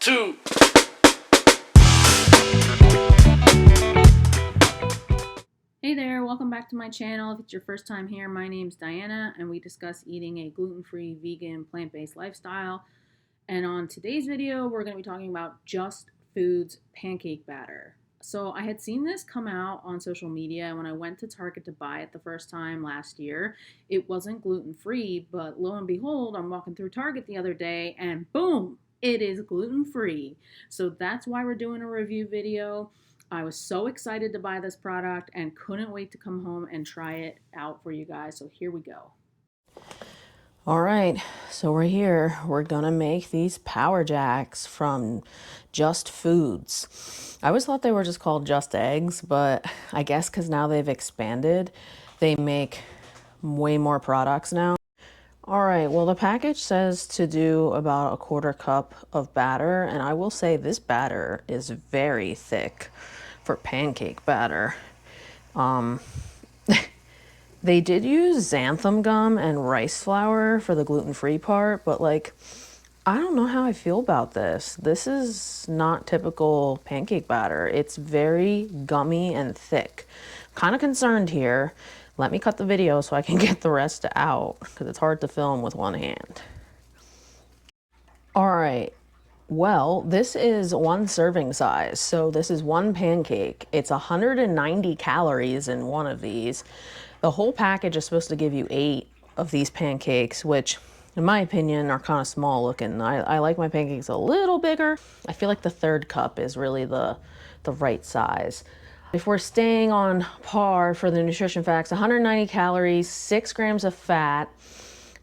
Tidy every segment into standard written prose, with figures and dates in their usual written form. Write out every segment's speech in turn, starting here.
2. Hey there, welcome back to my channel. If it's your first time here, my name's Diana and we discuss eating a gluten-free, vegan, plant-based lifestyle. And on today's video, we're going to be talking about Just Foods pancake batter. So I had seen this come out on social media when I went to Target to buy it the first time last year. It wasn't gluten-free, but lo and behold, I'm walking through Target the other day and boom, it is gluten-free. So that's why we're doing a review video. I was so excited to buy this product and couldn't wait to come home and try it out for you guys. So here we go. All right, so we're here. We're gonna make these Power Jacks from Just Foods. I always thought they were just called Just Eggs, but I guess because now they've expanded, they make way more products now. All right, well, the package says to do about a 1/4 cup of batter, and I will say this batter is very thick for pancake batter. They did use xanthan gum and rice flour for the gluten-free part, but like, I don't know how I feel about this. This is not typical pancake batter. It's very gummy and thick. Kind of concerned here. Let me cut the video so I can get the rest out because it's hard to film with one hand. All right. Well, this is 1 serving size. So this is 1 pancake. It's 190 calories in one of these. The whole package is supposed to give you 8 of these pancakes, which in my opinion are kind of small looking. I like my pancakes a little bigger. I feel like the 3rd cup is really the right size. If we're staying on par for the nutrition facts, 190 calories, 6 grams of fat.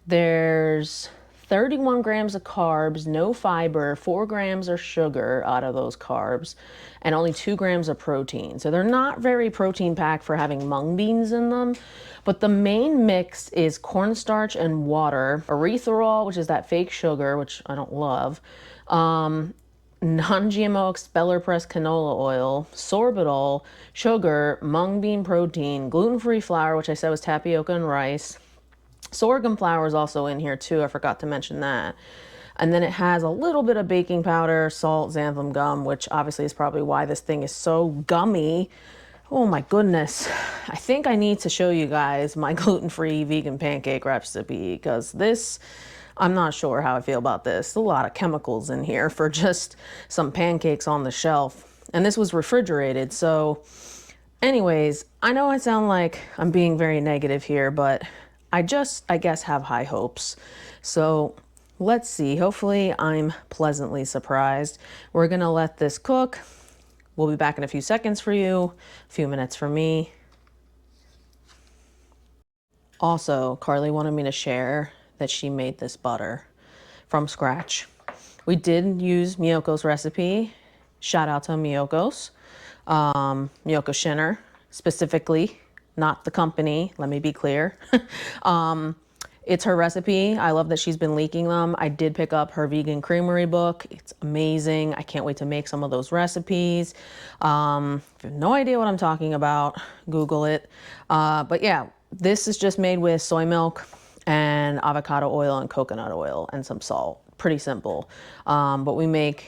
There's 31 grams of carbs, no fiber, 4 grams of sugar out of those carbs, and only 2 grams of protein. So they're not very protein packed for having mung beans in them. But the main mix is cornstarch and water, erythritol, which is that fake sugar, which I don't love, non-GMO expeller pressed canola oil, sorbitol, sugar, mung bean protein, gluten-free flour, which I said was tapioca and rice. Sorghum flour is also in here too. I forgot to mention that. And then it has a little bit of baking powder, salt, xanthan gum, which obviously is probably why this thing is so gummy. Oh my goodness. I think I need to show you guys my gluten-free vegan pancake recipe because this, I'm not sure how I feel about this. A lot of chemicals in here for just some pancakes on the shelf. And this was refrigerated, so anyways, I know I sound like I'm being very negative here, but I guess, have high hopes. So let's see. Hopefully I'm pleasantly surprised. We're going to let this cook. We'll be back in a few seconds for you, a few minutes for me. Also, Carly wanted me to share that she made this butter from scratch. We did use Miyoko's recipe. Shout out to Miyoko's. Miyoko Shinner, specifically. Not the company, let me be clear. It's her recipe. I love that she's been leaking them. I did pick up her vegan creamery book. It's amazing. I can't wait to make some of those recipes. If you have no idea what I'm talking about, Google it. But yeah, this is just made with soy milk and avocado oil and coconut oil and some salt. Pretty simple. But we make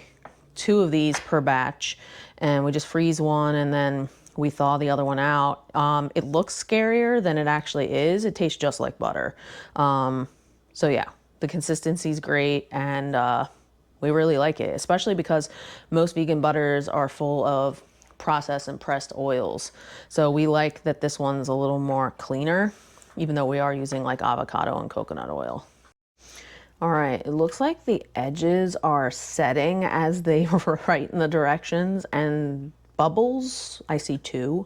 2 of these per batch and we just freeze one and then we thaw the other one out. It looks scarier than it actually is. It tastes just like butter. So yeah, the consistency is great and we really like it, especially because most vegan butters are full of processed and pressed oils. So we like that this one's a little more cleaner, even though we are using like avocado and coconut oil. All right, it looks like the edges are setting as they write in the directions and bubbles, I see 2.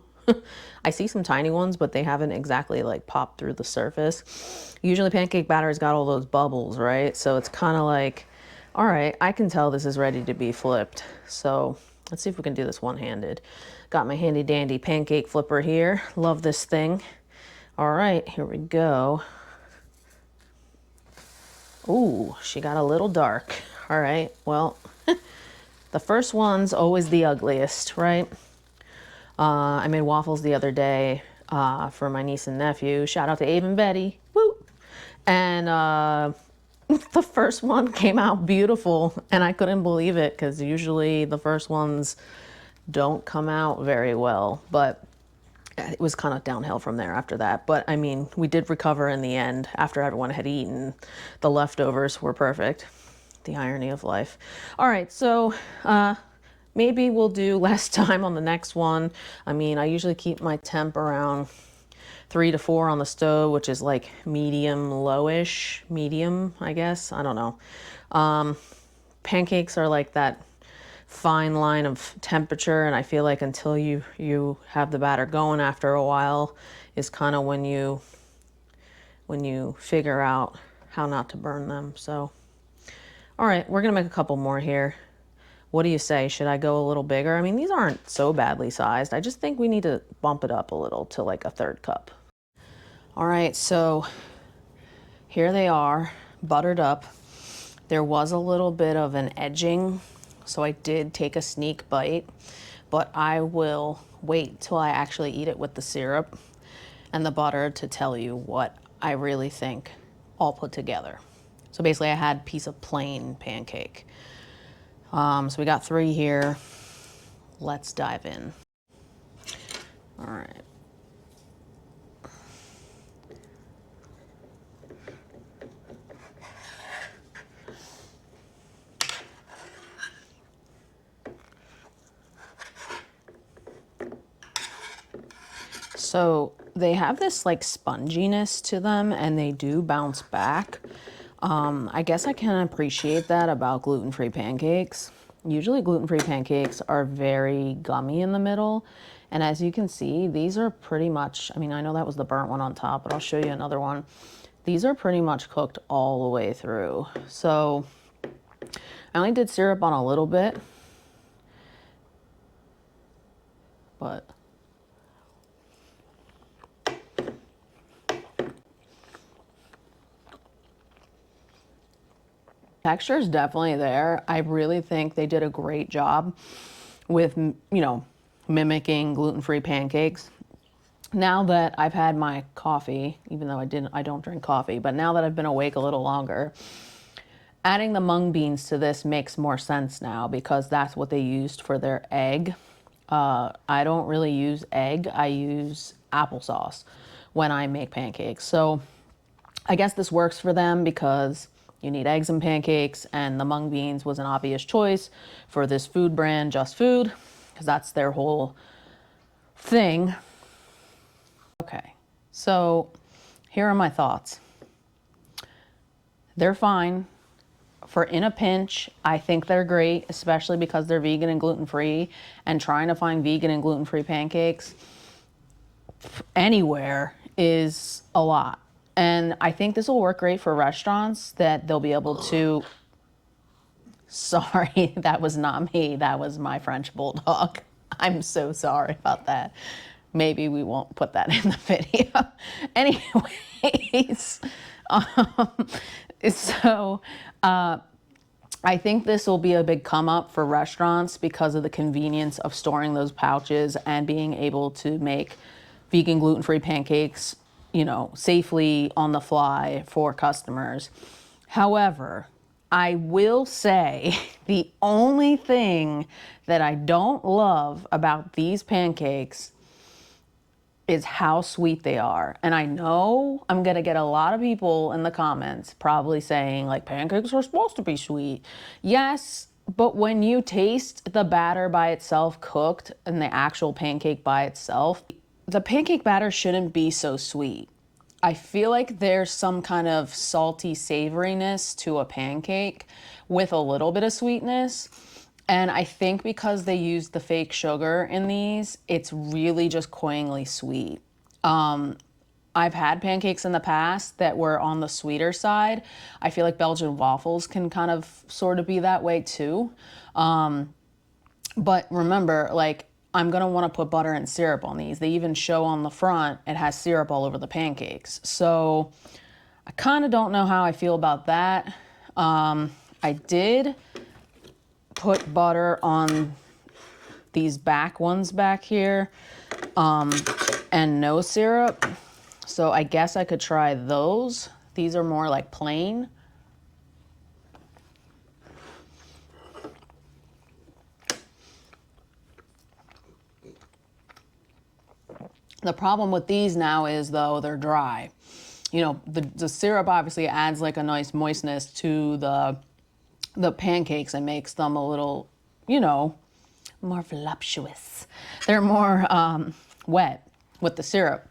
I see some tiny ones, but they haven't exactly like popped through the surface. Usually pancake batter's got all those bubbles, right? So it's kind of like, all right, I can tell this is ready to be flipped. So let's see if we can do this one-handed. Got my handy dandy pancake flipper here. Love this thing. All right, here we go. Ooh, she got a little dark. All right, well, the first one's always the ugliest, right? I made waffles the other day for my niece and nephew. Shout out to Abe and Betty. Woo! And the first one came out beautiful, and I couldn't believe it because usually the first ones don't come out very well, but it was kind of downhill from there after that. But I mean, we did recover in the end after everyone had eaten. The leftovers were perfect. The irony of life. All right, so maybe we'll do less time on the next one. I mean, I usually keep my temp around 3 to 4 on the stove, which is like medium lowish, medium, I guess. I don't know. Pancakes are like that fine line of temperature, and I feel like until you have the batter going after a while is kind of when you figure out how not to burn them. So all right, we're gonna make a couple more here. What do you say? Should I go a little bigger? I mean, these aren't so badly sized. I just think we need to bump it up a little to like a 1/3 cup. All right, so here they are, buttered up. There was a little bit of an edging, so I did take a sneak bite, but I will wait till I actually eat it with the syrup and the butter to tell you what I really think all put together. So basically I had a piece of plain pancake. So we got 3 here. Let's dive in. All right. So they have this like sponginess to them, and they do bounce back. I guess I can appreciate that about gluten-free pancakes. Usually gluten-free pancakes are very gummy in the middle. And as you can see, these are pretty much, I mean, I know that was the burnt one on top, but I'll show you another one. These are pretty much cooked all the way through. So I only did syrup on a little bit, but texture is definitely there. I really think they did a great job with, mimicking gluten-free pancakes. Now that I've had my coffee, even though I don't drink coffee, but now that I've been awake a little longer, adding the mung beans to this makes more sense now because that's what they used for their egg. I don't really use egg. I use applesauce when I make pancakes. So I guess this works for them because you need eggs and pancakes, and the mung beans was an obvious choice for this food brand, Just Food, because that's their whole thing. Okay, so here are my thoughts. They're fine. For in a pinch, I think they're great, especially because they're vegan and gluten-free, and trying to find vegan and gluten-free pancakes anywhere is a lot. And I think this will work great for restaurants that they'll be able to, sorry, that was not me, that was my French bulldog. I'm so sorry about that. Maybe we won't put that in the video. Anyways, so I think this will be a big come up for restaurants because of the convenience of storing those pouches and being able to make vegan gluten-free pancakes, safely on the fly for customers. However, I will say the only thing that I don't love about these pancakes is how sweet they are. And I know I'm gonna get a lot of people in the comments probably saying like pancakes are supposed to be sweet. Yes, but when you taste the batter by itself cooked and the actual pancake by itself, the pancake batter shouldn't be so sweet. I feel like there's some kind of salty savoriness to a pancake with a little bit of sweetness. And I think because they used the fake sugar in these, it's really just cloyingly sweet. I've had pancakes in the past that were on the sweeter side. I feel like Belgian waffles can kind of sort of be that way too. But remember, like, I'm gonna wanna put butter and syrup on these. They even show on the front, it has syrup all over the pancakes. So I kind of don't know how I feel about that. I did put butter on these back ones back here, and no syrup. So I guess I could try those. These are more like plain. The problem with these now is, though, they're dry. You know, the syrup obviously adds like a nice moistness to the pancakes and makes them a little, you know, more voluptuous. They're more wet with the syrup.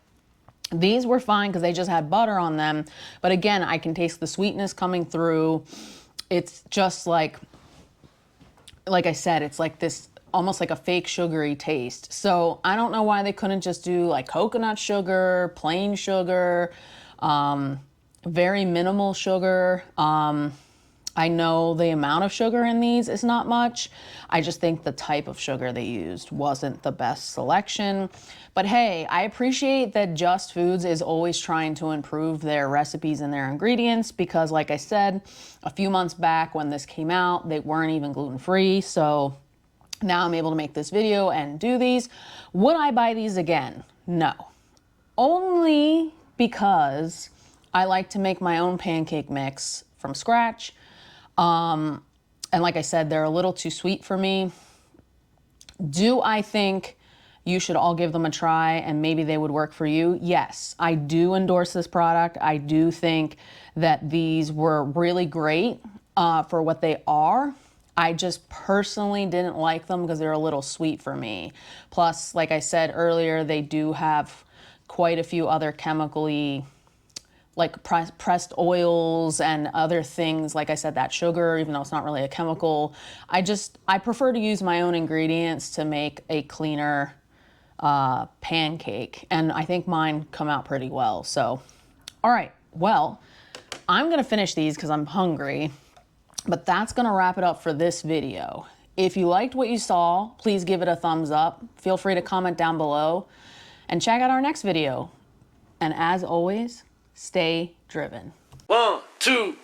These were fine because they just had butter on them. But again, I can taste the sweetness coming through. It's just like I said, it's like this almost like a fake sugary taste. So I don't know why they couldn't just do like coconut sugar, plain sugar, very minimal sugar. I know the amount of sugar in these is not much. I just think the type of sugar they used wasn't the best selection. But hey, I appreciate that Just Foods is always trying to improve their recipes and their ingredients because, like I said, a few months back when this came out, they weren't even gluten-free. So now I'm able to make this video and do these. Would I buy these again? No. Only because I like to make my own pancake mix from scratch. And like I said, they're a little too sweet for me. Do I think you should all give them a try and maybe they would work for you? Yes, I do endorse this product. I do think that these were really great for what they are. I just personally didn't like them because they're a little sweet for me. Plus, like I said earlier, they do have quite a few other chemically, like pressed oils and other things. Like I said, that sugar, even though it's not really a chemical, I prefer to use my own ingredients to make a cleaner pancake. And I think mine come out pretty well. So, all right, well, I'm gonna finish these because I'm hungry, but that's gonna wrap it up for this video. If you liked what you saw, please give it a thumbs up. Feel free to comment down below and check out our next video. And as always, stay driven. 1, 2.